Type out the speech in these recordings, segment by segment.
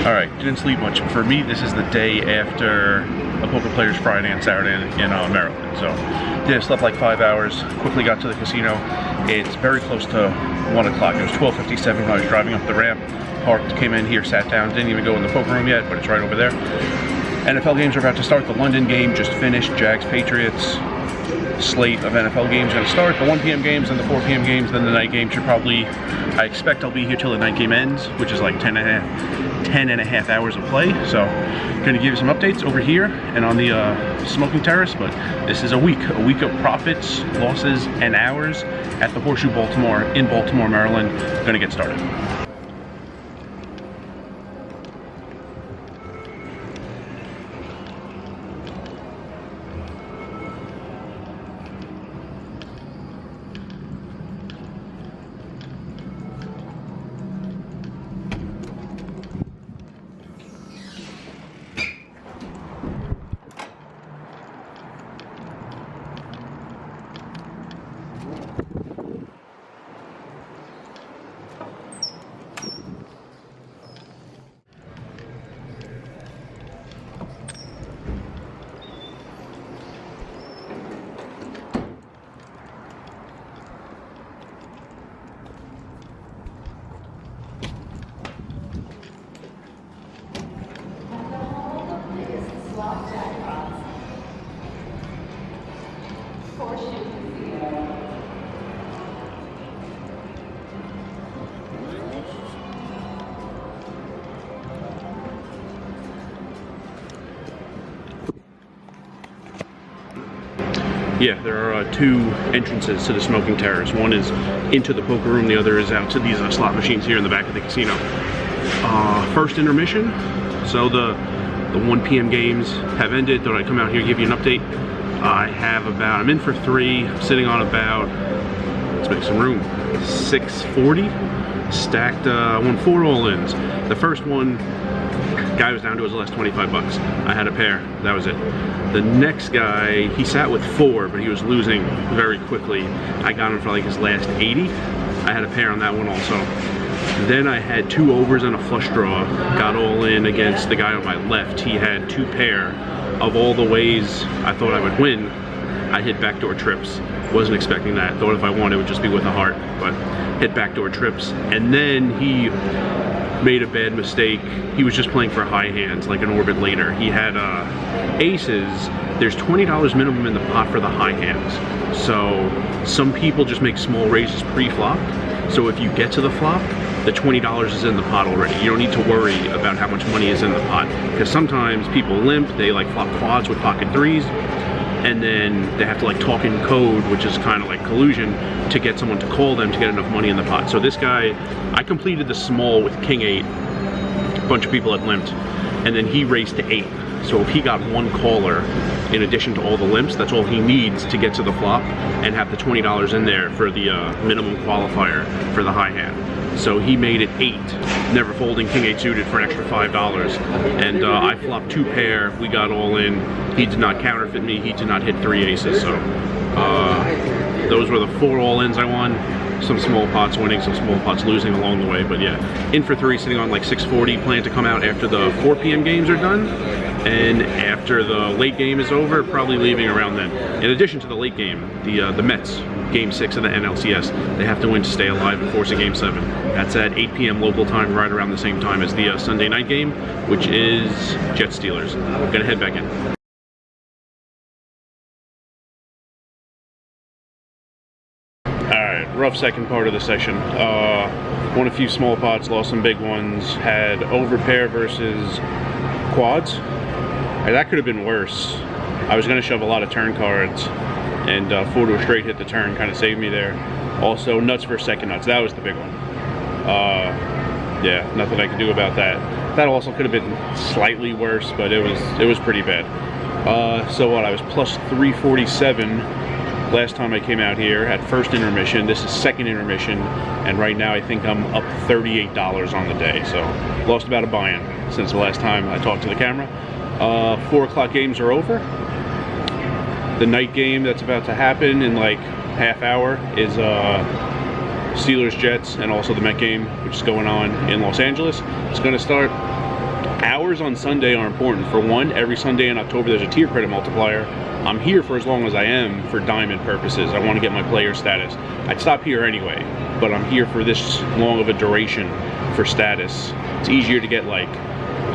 Alright, didn't sleep much. For me, this is the day after a Poker Players Friday and Saturday in Maryland. So, yeah, slept like 5 hours, quickly got to the casino. It's very close to 1 o'clock. It was 12:57 when I was driving up the ramp. Parked, came in here, sat down, didn't even go in the poker room yet, but it's right over there. NFL games are about to start. The London game just finished. Jags, Patriots. Slate of NFL games going to start. The 1 p.m. games and the 4 p.m. games, then the night game should probably, I expect I'll be here till the night game ends, which is like 10 and a half hours of play. So going to give you some updates over here and on the smoking terrace, but this is a week of profits, losses, and hours at the Horseshoe Baltimore in Baltimore, Maryland. Going to get started. Horseshoe Casino. Yeah, there are two entrances to the smoking terrace. One is into the poker room, the other is out to these slot machines here in the back of the casino. First intermission, so the 1 p.m. games have ended. Thought I'd come out here give you an update. I'm in for 3, I'm sitting on about, let's make some room, 640, stacked, won 4 all-ins. The first one, guy was down to his last 25 bucks. I had a pair, that was it. The next guy, he sat with 4, but he was losing very quickly. I got him for like his last 80. I had a pair on that one also. Then I had 2 overs and a flush draw. Got all in against the guy on my left. He had 2 pair. Of all the ways I thought I would win, I hit backdoor trips. Wasn't expecting that. Thought if I won it would just be with a heart, but hit backdoor trips. And then he made a bad mistake. He was just playing for high hands, like an orbit later. He had aces. There's $20 minimum in the pot for the high hands. So some people just make small raises pre-flop. So if you get to the flop, the $20 is in the pot already. You don't need to worry about how much money is in the pot. Because sometimes people limp, they like flop quads with pocket 3s, and then they have to like talk in code, which is kind of like collusion, to get someone to call them to get enough money in the pot. So this guy, I completed the small with king 8. A bunch of people had limped, and then he raised to 8. So if he got 1 caller in addition to all the limps, that's all he needs to get to the flop and have the $20 in there for the minimum qualifier for the high hand. So he made it 8, never folding king 8 suited for an extra $5. And I flopped 2 pair, we got all in. He did not counterfeit me, he did not hit 3 aces. So those were the 4 all-ins I won. Some small pots winning, some small pots losing along the way. But yeah, in for 3, sitting on like 640. Plan to come out after the 4 p.m. games are done. And after the late game is over, probably leaving around then. In addition to the late game, the Mets, Game 6 of the NLCS, they have to win to stay alive and force a Game 7. That's at 8 p.m. local time, right around the same time as the Sunday night game, which is Jets Steelers. I'm gonna head back in. Alright, rough second part of the session. Won a few small pots, lost some big ones, had overpair versus quads. That could have been worse. I was going to shove a lot of turn cards, and 4 to a straight hit the turn, kind of saved me there. Also, nuts versus second nuts, that was the big one. Yeah, nothing I could do about that. That also could have been slightly worse, but it was pretty bad. So what, I was plus 347 last time I came out here at first intermission. This is second intermission, and right now I think I'm up $38 on the day. So lost about a buy-in since the last time I talked to the camera. 4 o'clock games are over. The night game that's about to happen in like half hour is Steelers Jets, and also the Met game, which is going on in Los Angeles. It's going to start Hours on Sunday are important. For one, every Sunday in October there's a tier credit multiplier. I'm here for as long as I am for diamond purposes. I want to get my player status. I'd stop here anyway, but I'm here for this long of a duration for status. It's easier to get like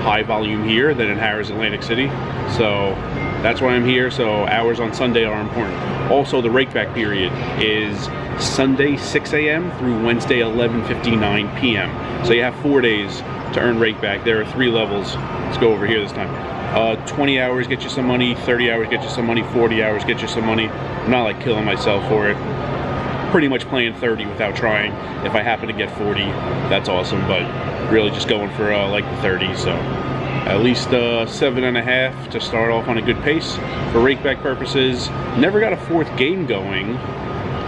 high volume here than in Harrah's Atlantic City, so that's why I'm here. So hours on Sunday are important. Also, the rakeback period is Sunday 6 a.m. through Wednesday 11:59 p.m. So you have 4 days to earn rakeback. There are 3 levels. Let's go over here this time. 20 hours get you some money, 30 hours get you some money, 40 hours get you some money. I'm not like killing myself for it. Pretty much playing 30 without trying. If I happen to get 40, that's awesome, but really just going for like the 30. So at least 7.5 to start off on a good pace for rakeback purposes. Never got a 4th game going.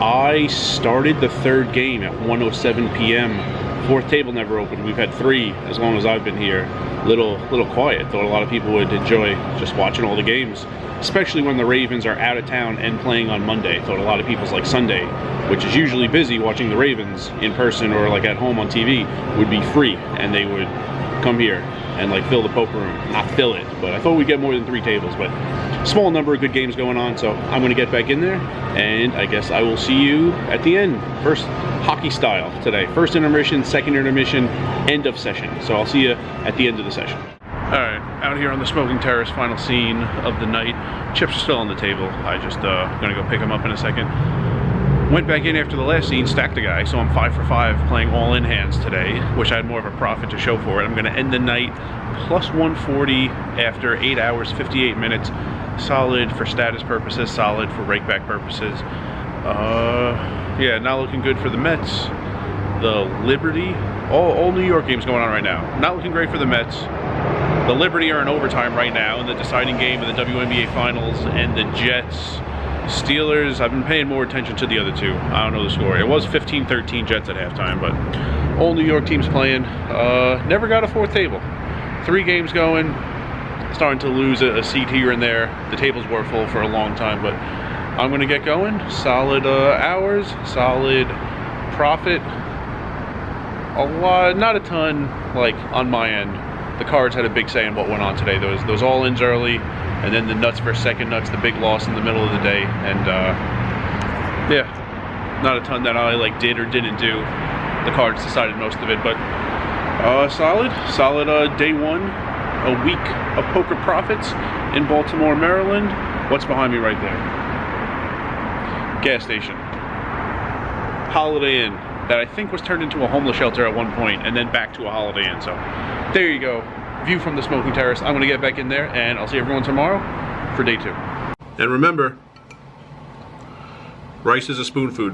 I started the 3rd game at 1:07 p.m. 4th table never opened. We've had 3 as long as I've been here. Little quiet. Thought a lot of people would enjoy just watching all the games, especially when the Ravens are out of town and playing on Monday. Thought a lot of people's like Sunday, which is usually busy watching the Ravens in person or like at home on TV, would be free, and they would come here and like fill the poker room. Not fill it, but I thought we'd get more than 3 tables, but small number of good games going on, so I'm gonna get back in there, and I guess I will see you at the end. First hockey style today. First intermission, second intermission, end of session. So I'll see you at the end of the session. Alright, out here on the smoking terrace, final scene of the night. Chips are still on the table. I just gonna go pick them up in a second. Went back in after the last scene, stacked a guy, so I'm 5 for 5 playing all-in hands today. Wish I had more of a profit to show for it. I'm gonna end the night plus 140 after 8 hours, 58 minutes. Solid for status purposes, solid for rakeback purposes. Yeah, not looking good for the Mets. The Liberty, all New York games going on right now. Not looking great for the Mets. The Liberty are in overtime right now in the deciding game of the WNBA Finals, and the Jets, Steelers, I've been paying more attention to the other two. I don't know the score. It was 15-13 Jets at halftime, but all New York teams playing. Never got a 4th table. 3 games going. Starting to lose a seat here and there. The tables were full for a long time, but I'm gonna get going. Solid hours, solid profit. A lot, not a ton, like on my end. The cards had a big say in what went on today. Those all-ins early, and then the nuts versus second nuts, the big loss in the middle of the day, and yeah, not a ton that I like did or didn't do. The cards decided most of it, but solid day 1, a week of poker profits in Baltimore, Maryland. What's behind me right there? Gas station. Holiday Inn that I think was turned into a homeless shelter at one point and then back to a Holiday Inn. So there you go. View from the smoking terrace. I'm gonna get back in there, and I'll see everyone tomorrow for day 2. And remember, rice is a spoon food.